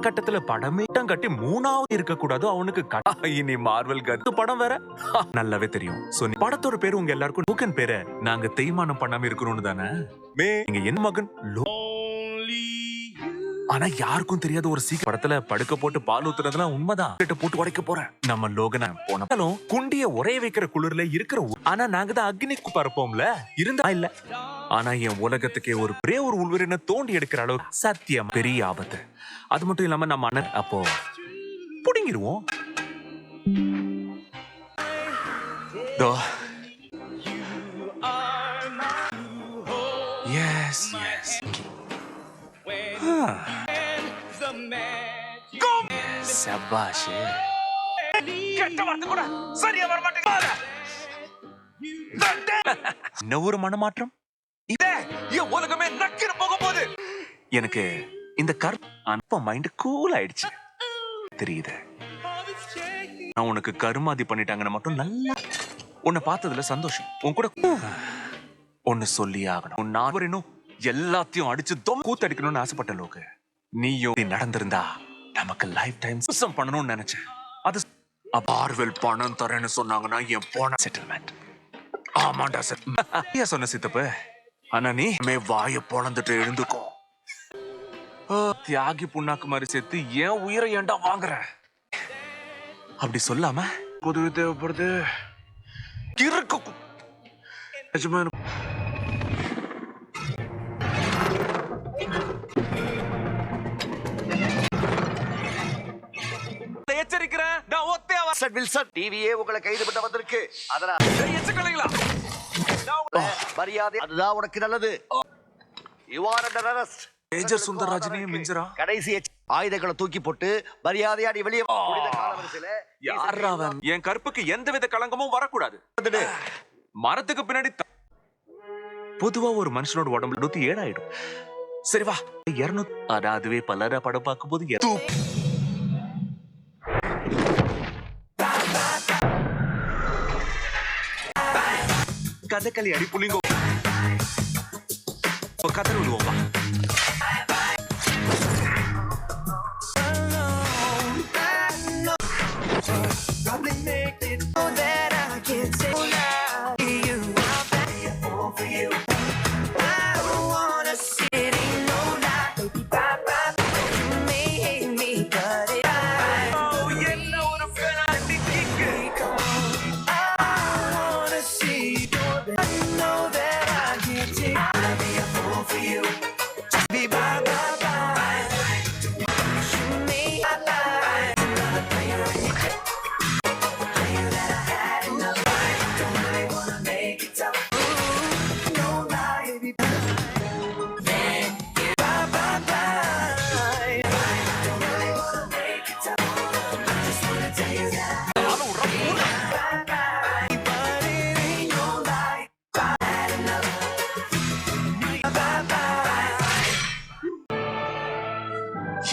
கட்டத்துல படமே கட்டி மூணாவது இருக்க கூடாது அவனுக்கு இனி மார்வல் கத்து படம் வேற நல்லாவே தெரியும். சோ படத்தோட பேரு உங்க எல்லாருக்கும் லோகன் பேரு நாங்க தேய்மானம் பண்ணாம இருக்கணும்னு தானே நீங்க என் மகன் ஆனா யாருக்கும் தெரியாத ஒரு சீக்கிரம் படத்துல படுக்க போட்டு பால் ஊத்துறதுலாம் உண்மைதான் போட்டு உடைக்க போறேன் நம்ம லோகனை போனாலும் குண்டிய உரைய வைக்கிற குளிர்ல இருக்கிற ஆனா நாங்க தான் அக்னிக்கு பறப்போம்ல இருந்தா இல்ல ஆனா என் உலகத்துக்கே ஒரு பெரிய ஒரு உள்வரின தோண்டி எடுக்கிற அளவு சத்தியம் பெரிய ஆபத்து. அது மட்டும் இல்லாம நம்ம அண்ணன் அப்போ புடிங்கிருவோம். Yes, yes. சபாஷ். கெட்ட வார்த்தை கூட சரியா வர மாட்டேங்குது. என்ன ஒரு மனமாற்றம் இதே என் உலகமே நக்கிர போக போகுது. எனக்கு இந்த கருப்ப மைண்ட் கூல் ஆயிடுச்சு தெரியுது. நான் உனக்கு கருமாதி பண்ணிட்டாங்கன்னு மட்டும் நல்லா உன்னை பார்த்ததுல சந்தோஷம். உன் கூட ஒன்னு சொல்லி ஆகணும். நான் இன்னும் எல்லாத்தையும் அடிச்சு கூத்தடிக்கணும்னு ஆசைப்பட்ட லோக நீயும் நடந்திருந்தா நமக்கு லைஃப் டைம் பண்ணணும்னு நினைச்சேன். அது பார்வெல் பணம் தரேன்னு சொன்னாங்கன்னா என் போன செட்டில்மெண்ட். ஆமாண்டா சார் சொன்ன சித்தப்ப. ஆனா நீ வாய பொழந்துட்டு எழுந்துக்கும். தியாகி புண்ணாக்கு மாதிரி சேர்த்து ஏன் உயிரை ஏண்டா வாங்குற அப்படி சொல்லாம உதவி தேவைப்படுது இருக்கும். எச்சரிக்கிறேன். டிவியே உங்களை கைது பண்ண வந்திருக்கு. அதனால மரியாதை அதுதான் உனக்கு நல்லது. You are under arrest. Major சுந்தரராஜனையும் மிஞ்சரா கடைசி ஆயுதங்களை தூக்கி போட்டு மரியாதையா நீ வெளியே என் கற்புக்கு எந்தவித களங்கமும் வரக்கூடாது. மரத்துக்கு பின்னாடி பொதுவா ஒரு மனுஷனோட உடம்புல 107 ஆயிடும். சரி வா 200. ஆனா அதுவே பலரா படம் பார்க்கும் போது கதகளி அடி புள்ளிங்கோ கதறு விடுவோமா.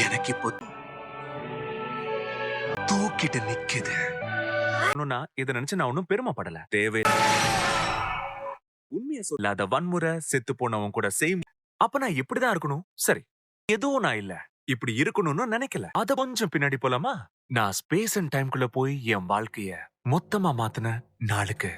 எனக்கு இப்போ தூக்கிட்டு நிக்குது. இதை நினைச்சு நான் ஒன்னும் பெருமைப்படல. தேவை உண்மையை சொல்லாத வன்முறை செத்து போனவன் கூட சேம். அப்ப நான் இப்படிதான் இருக்கணும். சரி எதுவும் நான் இல்ல இப்படி இருக்கணும்னு நினைக்கல. அத கொஞ்சம் பின்னாடி போலாமா. நான் ஸ்பேஸ் அண்ட் டைம்குள்ள போய் என் வாழ்க்கைய மொத்தமா மாத்தின நாளுக்கு